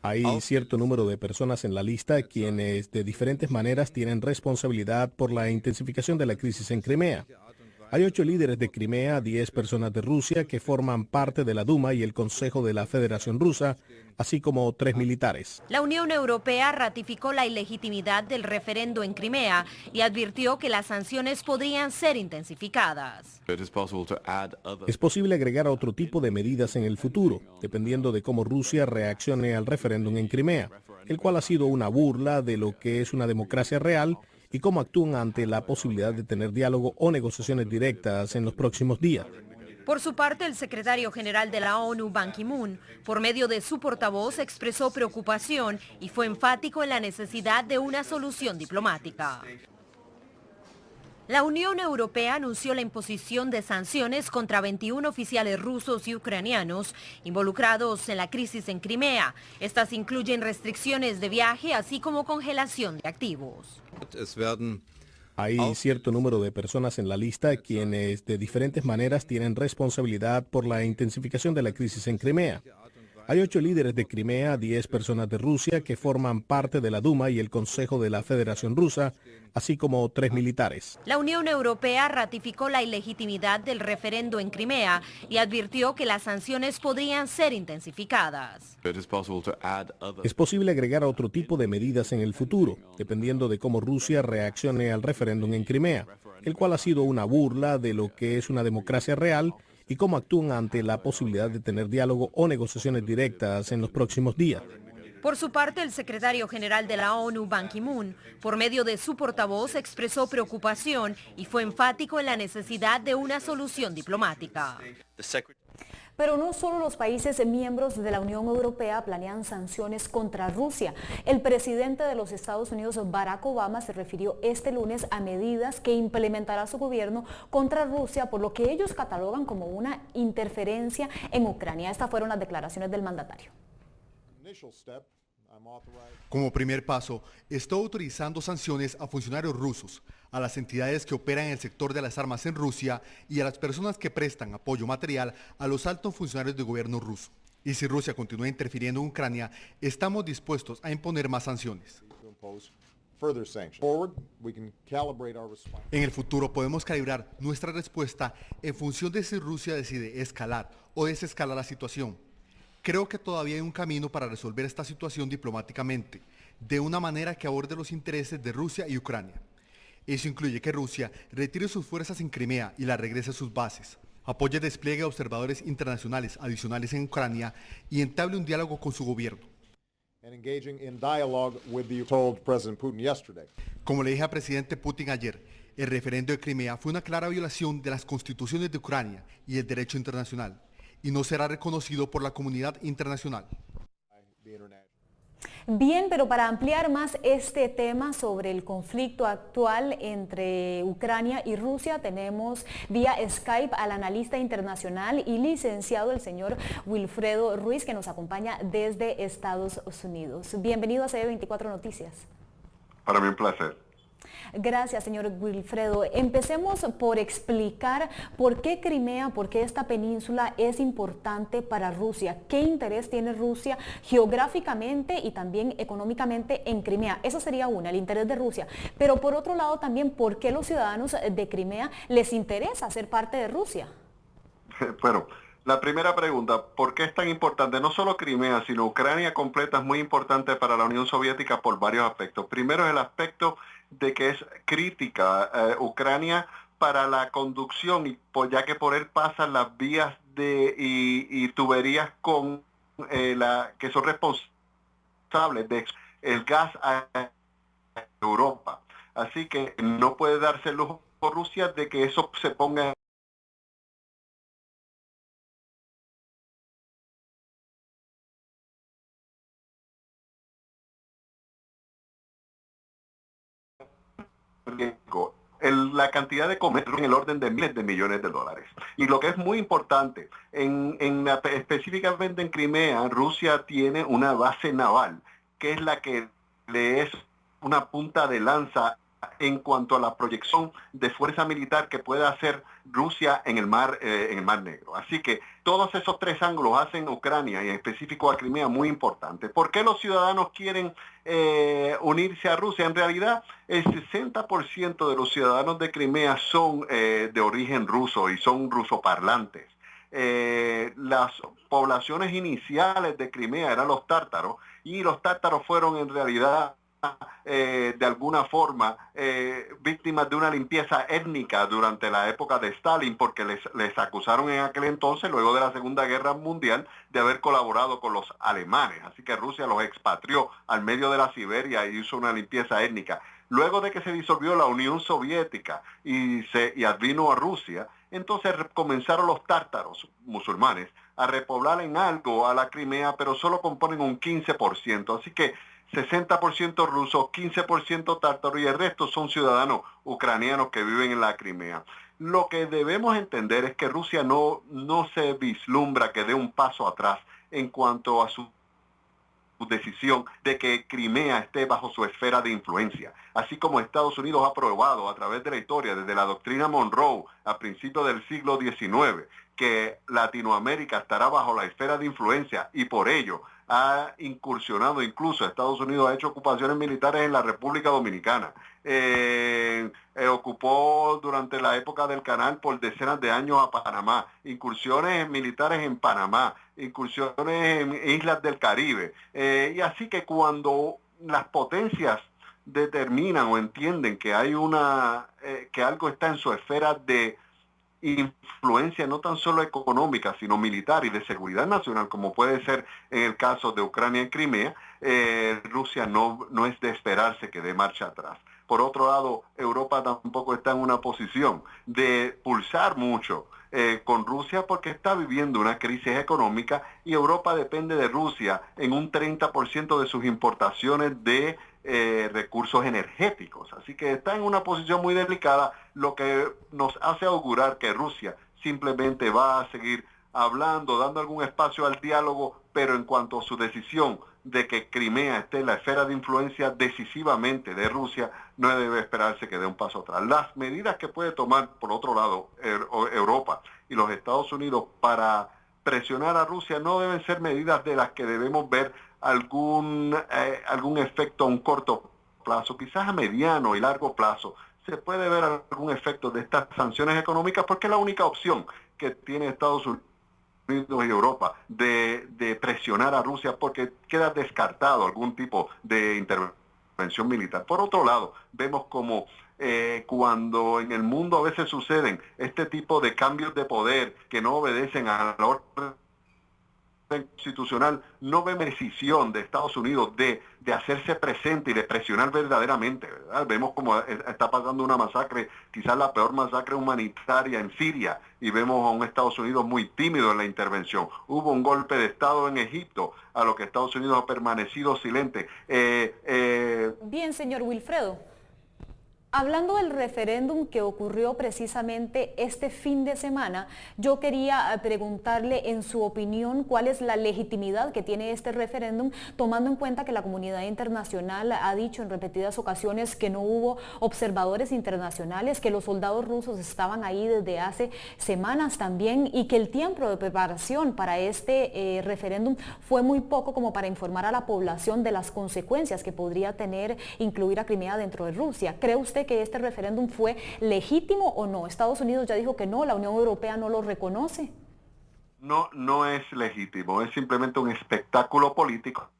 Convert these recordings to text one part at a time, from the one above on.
Hay cierto número de personas en la lista quienes de diferentes maneras tienen responsabilidad por la intensificación de la crisis en Crimea. Hay 8 líderes de Crimea, 10 personas de Rusia que forman parte de la Duma y el Consejo de la Federación Rusa, así como 3 militares. La Unión Europea ratificó la ilegitimidad del referendo en Crimea y advirtió que las sanciones podrían ser intensificadas. Es posible agregar otro tipo de medidas en el futuro, dependiendo de cómo Rusia reaccione al referéndum en Crimea, el cual ha sido una burla de lo que es una democracia real y cómo actúan ante la posibilidad de tener diálogo o negociaciones directas en los próximos días. Por su parte, el secretario general de la ONU, Ban Ki-moon, por medio de su portavoz, expresó preocupación y fue enfático en la necesidad de una solución diplomática. La Unión Europea anunció la imposición de sanciones contra 21 oficiales rusos y ucranianos involucrados en la crisis en Crimea. Estas incluyen restricciones de viaje, así como congelación de activos. Hay cierto número de personas en la lista quienes de diferentes maneras tienen responsabilidad por la intensificación de la crisis en Crimea. Hay 8 líderes de Crimea, 10 personas de Rusia que forman parte de la Duma y el Consejo de la Federación Rusa, así como 3 militares. La Unión Europea ratificó la ilegitimidad del referendo en Crimea y advirtió que las sanciones podrían ser intensificadas. Es posible agregar otro tipo de medidas en el futuro, dependiendo de cómo Rusia reaccione al referéndum en Crimea, el cual ha sido una burla de lo que es una democracia real y cómo actúan ante la posibilidad de tener diálogo o negociaciones directas en los próximos días. Por su parte, el secretario general de la ONU, Ban Ki-moon, por medio de su portavoz, expresó preocupación y fue enfático en la necesidad de una solución diplomática. Pero no solo los países miembros de la Unión Europea planean sanciones contra Rusia. El presidente de los Estados Unidos, Barack Obama, se refirió este lunes a medidas que implementará su gobierno contra Rusia por lo que ellos catalogan como una interferencia en Ucrania. Estas fueron las declaraciones del mandatario. Como primer paso, está autorizando sanciones a funcionarios rusos, a las entidades que operan en el sector de las armas en Rusia y a las personas que prestan apoyo material a los altos funcionarios del gobierno ruso. Y si Rusia continúa interfiriendo en Ucrania, estamos dispuestos a imponer más sanciones. En el futuro podemos calibrar nuestra respuesta en función de si Rusia decide escalar o desescalar la situación. Creo que todavía hay un camino para resolver esta situación diplomáticamente, de una manera que aborde los intereses de Rusia y Ucrania. Eso incluye que Rusia retire sus fuerzas en Crimea y las regrese a sus bases, apoye el despliegue de observadores internacionales adicionales en Ucrania y entable un diálogo con su gobierno. Como le dije al presidente Putin ayer, el referendo de Crimea fue una clara violación de las constituciones de Ucrania y el derecho internacional, y no será reconocido por la comunidad internacional. Bien, pero para ampliar más este tema sobre el conflicto actual entre Ucrania y Rusia, tenemos vía Skype al analista internacional y licenciado, el señor Wilfredo Ruiz, que nos acompaña desde Estados Unidos. Bienvenido a CB24 Noticias. Para mí un placer. Gracias, señor Wilfredo. Empecemos por explicar por qué Crimea, por qué esta península es importante para Rusia. ¿Qué interés tiene Rusia geográficamente y también económicamente en Crimea? Esa sería una, el interés de Rusia. Pero por otro lado también, ¿por qué los ciudadanos de Crimea les interesa ser parte de Rusia? Bueno, la primera pregunta, ¿por qué es tan importante? No solo Crimea, sino Ucrania completa es muy importante para la Unión Soviética por varios aspectos. Primero es el aspecto de que es crítica Ucrania para la conducción, y ya que por él pasan las vías y tuberías que son responsables de el gas a Europa. Así que no puede darse el lujo por Rusia de que eso se ponga la cantidad de comercio en el orden de miles de millones de dólares. Y lo que es muy importante, específicamente en Crimea, Rusia tiene una base naval, que es la que le es una punta de lanza en cuanto a la proyección de fuerza militar que pueda hacer Rusia en el Mar Negro. Así que todos esos tres ángulos hacen a Ucrania y en específico a Crimea muy importante. ¿Por qué los ciudadanos quieren unirse a Rusia? En realidad, el 60% de los ciudadanos de Crimea son de origen ruso y son rusoparlantes. Las poblaciones iniciales de Crimea eran los tártaros y los tártaros fueron en realidad de alguna forma víctimas de una limpieza étnica durante la época de Stalin porque les acusaron en aquel entonces, luego de la Segunda Guerra Mundial, de haber colaborado con los alemanes. Así que Rusia los expatrió al medio de la Siberia y hizo una limpieza étnica. Luego de que se disolvió la Unión Soviética y advino a Rusia, entonces comenzaron los tártaros musulmanes a repoblar en algo a la Crimea, pero solo componen un 15%. Así que 60% rusos, 15% tártaros y el resto son ciudadanos ucranianos que viven en la Crimea. Lo que debemos entender es que Rusia no se vislumbra que dé un paso atrás en cuanto a su decisión de que Crimea esté bajo su esfera de influencia. Así como Estados Unidos ha probado a través de la historia, desde la doctrina Monroe a principios del siglo XIX, que Latinoamérica estará bajo la esfera de influencia y por ello ha incursionado, incluso Estados Unidos ha hecho ocupaciones militares en la República Dominicana. Ocupó durante la época del canal por decenas de años a Panamá, incursiones militares en Panamá, incursiones en islas del Caribe. Y así que cuando las potencias determinan o entienden que hay que algo está en su esfera de influencia no tan solo económica, sino militar y de seguridad nacional, como puede ser en el caso de Ucrania y Crimea, Rusia no es de esperarse que dé marcha atrás. Por otro lado, Europa tampoco está en una posición de pulsar mucho con Rusia porque está viviendo una crisis económica y Europa depende de Rusia en un 30% de sus importaciones de recursos energéticos. Así que está en una posición muy delicada, lo que nos hace augurar que Rusia simplemente va a seguir hablando, dando algún espacio al diálogo, pero en cuanto a su decisión de que Crimea esté en la esfera de influencia decisivamente de Rusia, no debe esperarse que dé un paso atrás. Las medidas que puede tomar, por otro lado, Europa y los Estados Unidos para presionar a Rusia no deben ser medidas de las que debemos ver algún efecto a un corto plazo, quizás a mediano y largo plazo. Se puede ver algún efecto de estas sanciones económicas porque es la única opción que tiene Estados Unidos y Europa de presionar a Rusia porque queda descartado algún tipo de intervención militar. Por otro lado, vemos como cuando en el mundo a veces suceden este tipo de cambios de poder que no obedecen a la orden constitucional, no vemos decisión de Estados Unidos de hacerse presente y de presionar verdaderamente, ¿verdad? Vemos como está pasando una masacre, quizás la peor masacre humanitaria en Siria, y vemos a un Estados Unidos muy tímido en la intervención. Hubo un golpe de Estado en Egipto, a lo que Estados Unidos ha permanecido silente. Bien, señor Wilfredo. Hablando del referéndum que ocurrió precisamente este fin de semana, yo quería preguntarle en su opinión cuál es la legitimidad que tiene este referéndum, tomando en cuenta que la comunidad internacional ha dicho en repetidas ocasiones que no hubo observadores internacionales, que los soldados rusos estaban ahí desde hace semanas también y que el tiempo de preparación para este referéndum fue muy poco como para informar a la población de las consecuencias que podría tener incluir a Crimea dentro de Rusia. ¿Cree usted que este referéndum fue legítimo o no? Estados Unidos ya dijo que no, la Unión Europea no lo reconoce. No es legítimo, es simplemente un espectáculo político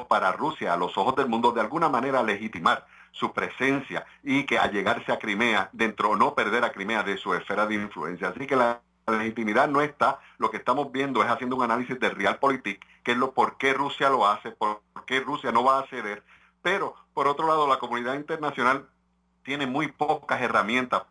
para Rusia, a los ojos del mundo, de alguna manera legitimar su presencia y que al llegarse a Crimea, dentro o no perder a Crimea de su esfera de influencia. Así que la legitimidad no está, lo que estamos viendo es haciendo un análisis de realpolitik, que es por qué Rusia lo hace, por qué Rusia no va a ceder. Pero, por otro lado, la comunidad internacional tiene muy pocas herramientas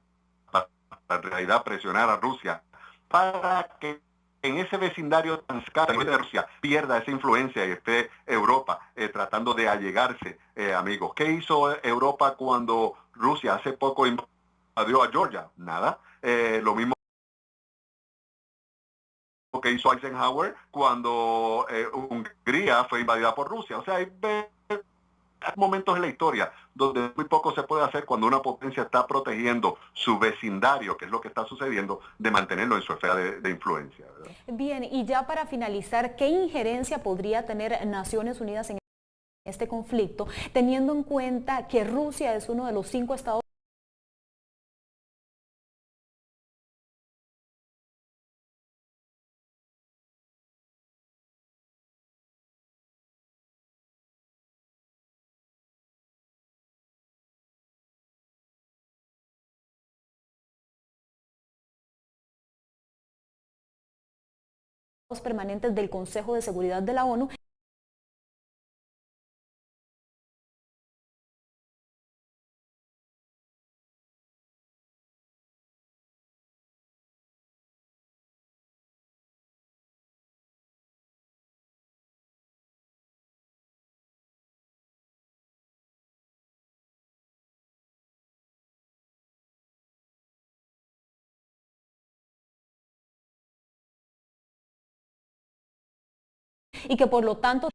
para en realidad presionar a Rusia para que en ese vecindario tan caro de Rusia pierda esa influencia y esté Europa tratando de allegarse, amigos. ¿Qué hizo Europa cuando Rusia hace poco invadió a Georgia? Nada. Lo mismo que hizo Eisenhower cuando Hungría fue invadida por Rusia. O sea, hay Hay momentos en la historia donde muy poco se puede hacer cuando una potencia está protegiendo su vecindario, que es lo que está sucediendo, de mantenerlo en su esfera de influencia, ¿verdad? Bien, y ya para finalizar, ¿qué injerencia podría tener Naciones Unidas en este conflicto, teniendo en cuenta que Rusia es uno de los 5 estados permanentes del Consejo de Seguridad de la ONU? Y que por lo tanto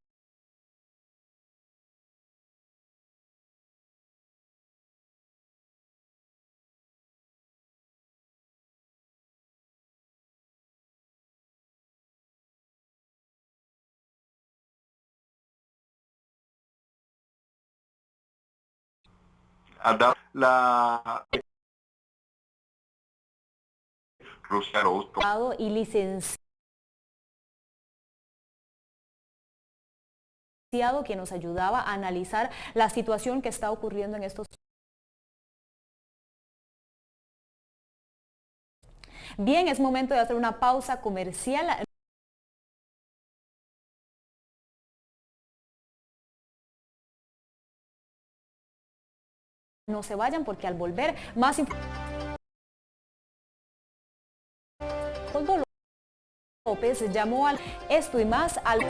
Rusia lo usa y licenciado que nos ayudaba a analizar la situación que está ocurriendo en estos. Bien, es momento de hacer una pausa comercial. No se vayan porque al volver más información. López llamó al esto y más al